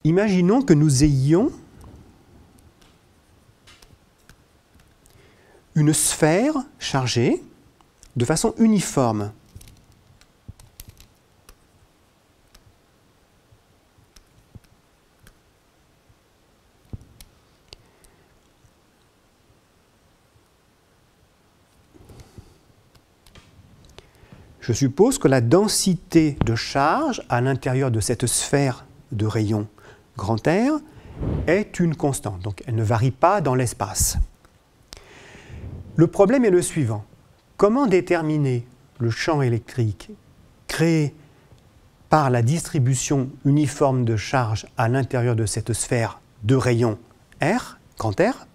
Imaginons que nous ayons une sphère chargée de façon uniforme. Je suppose que la densité de charge à l'intérieur de cette sphère de rayon grand R est une constante, donc elle ne varie pas dans l'espace. Le problème est le suivant. Comment déterminer le champ électrique créé par la distribution uniforme de charge à l'intérieur de cette sphère de rayon R, grand R,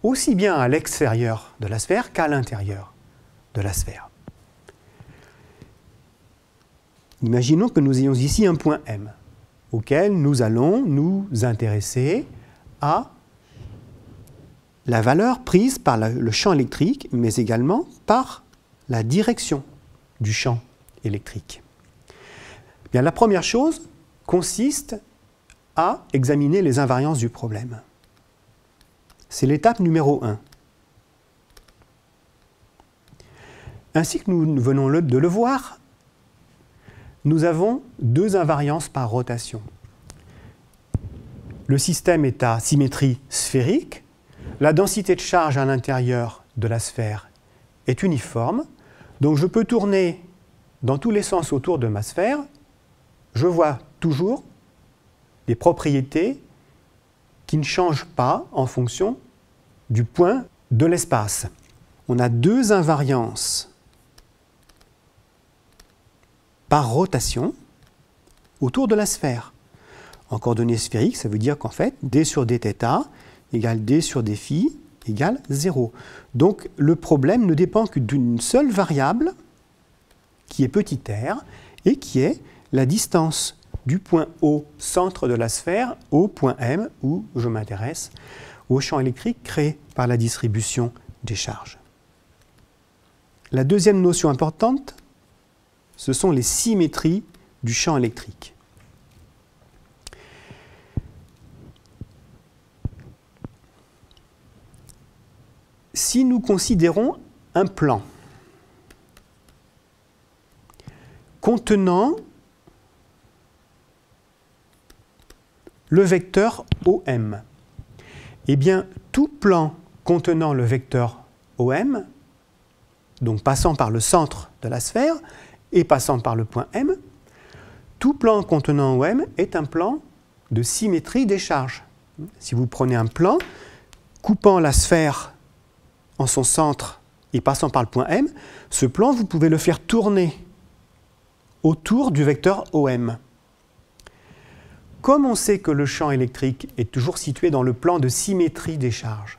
aussi bien à l'extérieur de la sphère qu'à l'intérieur de la sphère? Imaginons que nous ayons ici un point M, auquel nous allons nous intéresser à la valeur prise par le champ électrique, mais également par la direction du champ électrique. Bien, la première chose consiste à examiner les invariances du problème. C'est l'étape numéro 1. Ainsi que nous venons de le voir, nous avons deux invariances par rotation. Le système est à symétrie sphérique. La densité de charge à l'intérieur de la sphère est uniforme. Donc je peux tourner dans tous les sens autour de ma sphère. Je vois toujours des propriétés qui ne changent pas en fonction du point de l'espace. On a deux invariances par rotation autour de la sphère. En coordonnées sphériques, ça veut dire qu'en fait, d sur dθ égale d sur dφ égale 0. Donc le problème ne dépend que d'une seule variable, qui est petit r, et qui est la distance du point O, centre de la sphère, au point M, où je m'intéresse au champ électrique créé par la distribution des charges. La deuxième notion importante, ce sont les symétries du champ électrique. Si nous considérons un plan contenant le vecteur OM, eh bien, tout plan contenant le vecteur OM, donc passant par le centre de la sphère et passant par le point M, tout plan contenant OM est un plan de symétrie des charges. Si vous prenez un plan coupant la sphère en son centre et passant par le point M, ce plan, vous pouvez le faire tourner autour du vecteur OM. Comme on sait que le champ électrique est toujours situé dans le plan de symétrie des charges,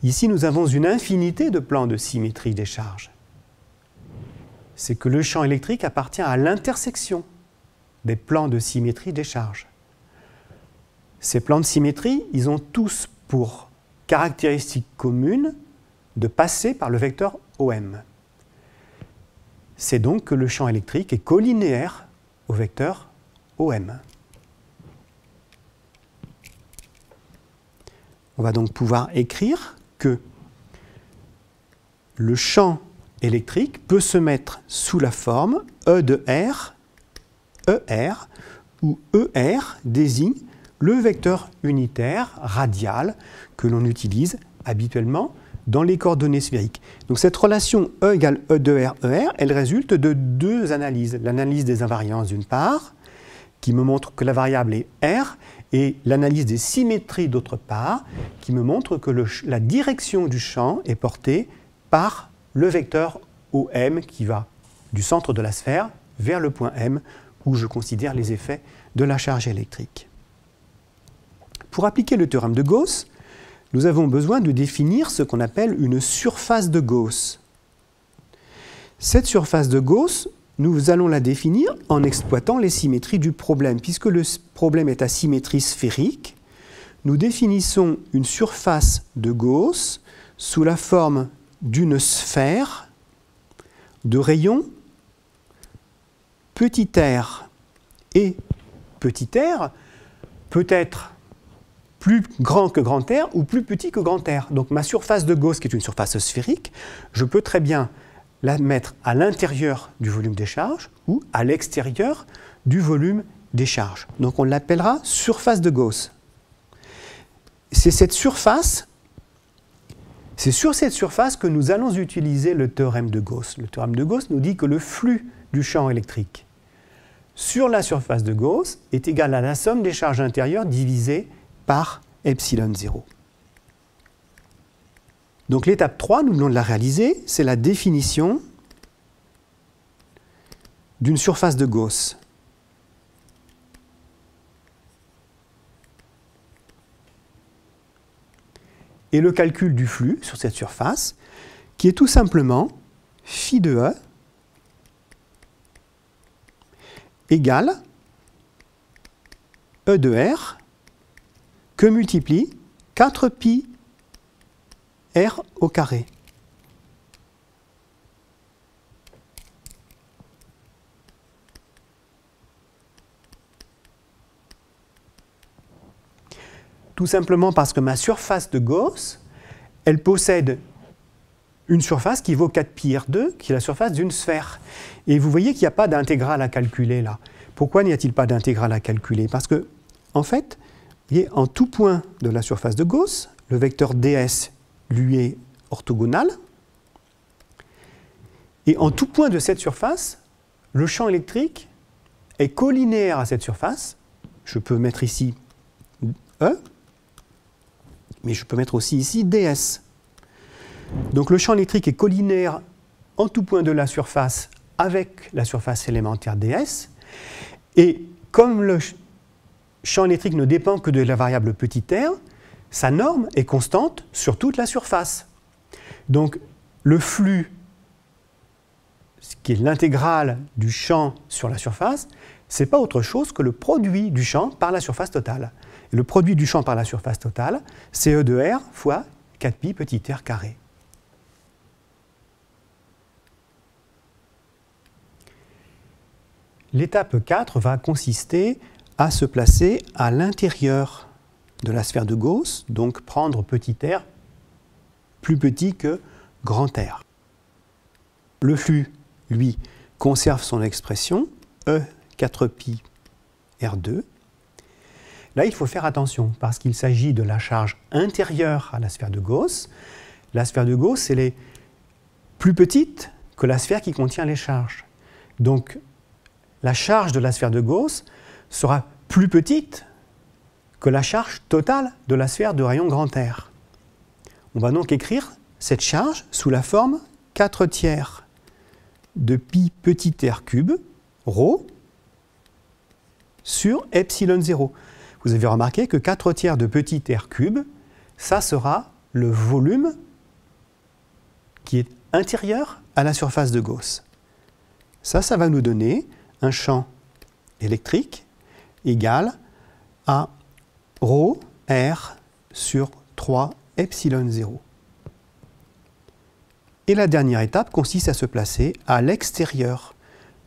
ici nous avons une infinité de plans de symétrie des charges. C'est que le champ électrique appartient à l'intersection des plans de symétrie des charges. Ces plans de symétrie, ils ont tous pour caractéristique commune de passer par le vecteur OM. C'est donc que le champ électrique est collinéaire au vecteur OM. On va donc pouvoir écrire que le champ électrique peut se mettre sous la forme E de R, ER, où ER désigne le vecteur unitaire radial que l'on utilise habituellement dans les coordonnées sphériques. Donc cette relation E égale E de R, ER, elle résulte de deux analyses. L'analyse des invariances d'une part, qui me montre que la variable est R, et l'analyse des symétries d'autre part, qui me montre que la direction du champ est portée par le vecteur OM qui va du centre de la sphère vers le point M, où je considère les effets de la charge électrique. Pour appliquer le théorème de Gauss, nous avons besoin de définir ce qu'on appelle une surface de Gauss. Cette surface de Gauss, nous allons la définir en exploitant les symétries du problème. Puisque le problème est à symétrie sphérique, nous définissons une surface de Gauss sous la forme d'une sphère de rayon petit r et petit r peut être plus grand que grand R ou plus petit que grand R. Donc ma surface de Gauss, qui est une surface sphérique, je peux très bien la mettre à l'intérieur du volume des charges ou à l'extérieur du volume des charges. Donc on l'appellera surface de Gauss. C'est sur cette surface que nous allons utiliser le théorème de Gauss. Le théorème de Gauss nous dit que le flux du champ électrique sur la surface de Gauss est égal à la somme des charges intérieures divisée par epsilon 0. Donc l'étape 3, nous venons de la réaliser, c'est la définition d'une surface de Gauss. Et le calcul du flux sur cette surface, qui est tout simplement phi de E égale E de R que multiplie 4pi R au carré. Tout simplement parce que ma surface de Gauss, elle possède une surface qui vaut 4pi R2, qui est la surface d'une sphère. Et vous voyez qu'il n'y a pas d'intégrale à calculer là. Pourquoi n'y a-t-il pas d'intégrale à calculer? Parce que, en fait, vous voyez, en tout point de la surface de Gauss, le vecteur ds lui est orthogonal. Et en tout point de cette surface, le champ électrique est collinéaire à cette surface. Je peux mettre ici E, mais je peux mettre aussi ici ds. Donc le champ électrique est collinéaire en tout point de la surface avec la surface élémentaire ds. Et comme le champ électrique ne dépend que de la variable petit r, sa norme est constante sur toute la surface. Donc le flux, qui est l'intégrale du champ sur la surface, ce n'est pas autre chose que le produit du champ par la surface totale. Et le produit du champ par la surface totale, c'est E de R fois 4pi petit r carré. L'étape 4 va consister à se placer à l'intérieur de la sphère de Gauss, donc prendre petit r plus petit que grand R. Le flux, lui, conserve son expression, E 4pi R2. Là, il faut faire attention, parce qu'il s'agit de la charge intérieure à la sphère de Gauss. La sphère de Gauss, elle est plus petite que la sphère qui contient les charges. Donc, la charge de la sphère de Gauss sera plus petite que la charge totale de la sphère de rayon grand R. On va donc écrire cette charge sous la forme 4/3 de pi petit r cube, ρ, sur epsilon 0. Vous avez remarqué que 4/3 de petit r cube, ça sera le volume qui est intérieur à la surface de Gauss. Ça va nous donner un champ électrique égal à ρ r sur 3 epsilon 0. Et la dernière étape consiste à se placer à l'extérieur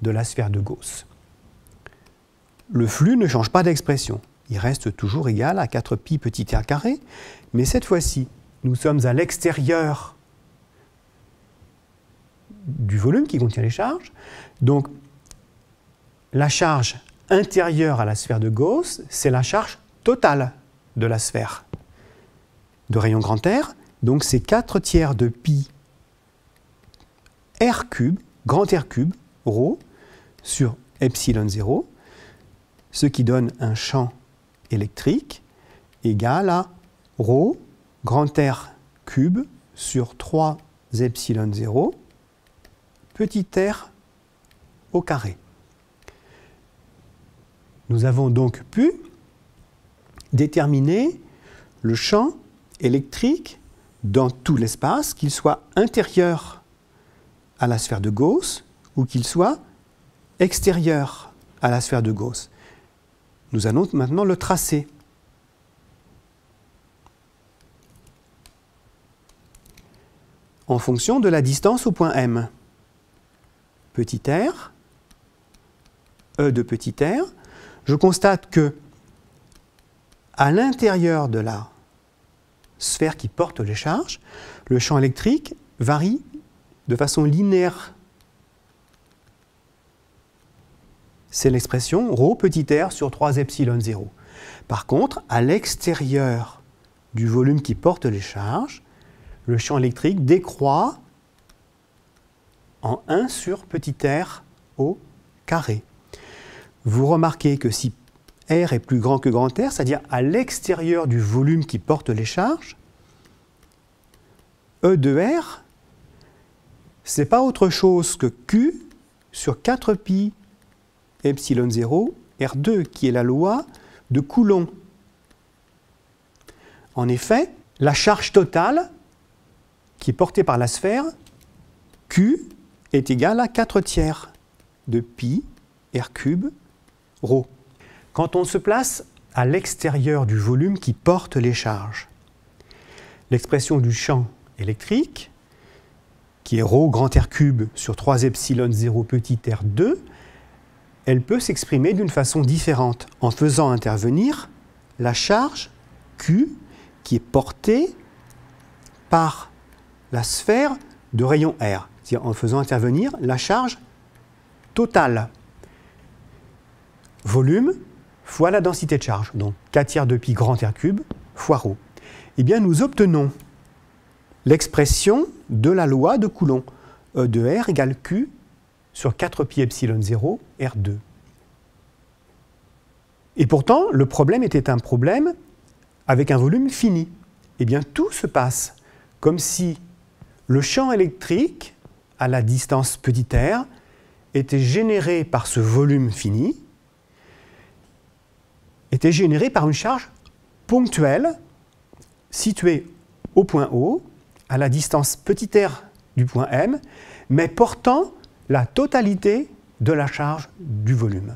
de la sphère de Gauss. Le flux ne change pas d'expression. Il reste toujours égal à 4pi petit r carré, mais cette fois-ci, nous sommes à l'extérieur du volume qui contient les charges. Donc, la charge intérieure à la sphère de Gauss, c'est la charge totale de la sphère de rayon grand R. Donc, c'est 4/3 de pi r cube, grand R cube, ρ, sur epsilon 0, ce qui donne un champ électrique égal à ρ, grand R cube, sur 3 epsilon 0, petit r au carré. Nous avons donc pu déterminer le champ électrique dans tout l'espace, qu'il soit intérieur à la sphère de Gauss ou qu'il soit extérieur à la sphère de Gauss. Nous allons maintenant le tracer. En fonction de la distance au point M. Petit r, E de petit r, je constate que à l'intérieur de la sphère qui porte les charges, le champ électrique varie de façon linéaire. C'est l'expression ρ petit r sur 3 epsilon 0. Par contre, à l'extérieur du volume qui porte les charges, le champ électrique décroît en 1 sur petit r au carré. Vous remarquez que si R est plus grand que grand R, c'est-à-dire à l'extérieur du volume qui porte les charges, E de R, ce n'est pas autre chose que Q sur 4 pi epsilon 0 R2, qui est la loi de Coulomb. En effet, la charge totale qui est portée par la sphère, Q, est égale à 4 tiers de pi R cube ρ. Quand on se place à l'extérieur du volume qui porte les charges, l'expression du champ électrique, qui est ρ grand R cube sur 3 epsilon 0 petit r2, elle peut s'exprimer d'une façon différente, en faisant intervenir la charge Q qui est portée par la sphère de rayon R, c'est-à-dire en faisant intervenir la charge totale. Volume fois la densité de charge, donc 4 tiers de pi grand R cube fois ρ. Eh bien, nous obtenons l'expression de la loi de Coulomb. E de R égale Q sur 4 pi epsilon 0 R2. Et pourtant, le problème était un problème avec un volume fini. Eh bien, tout se passe comme si le champ électrique, à la distance petit r, était généré par ce volume fini, était généré par une charge ponctuelle située au point O, à la distance petit r du point M, mais portant la totalité de la charge du volume.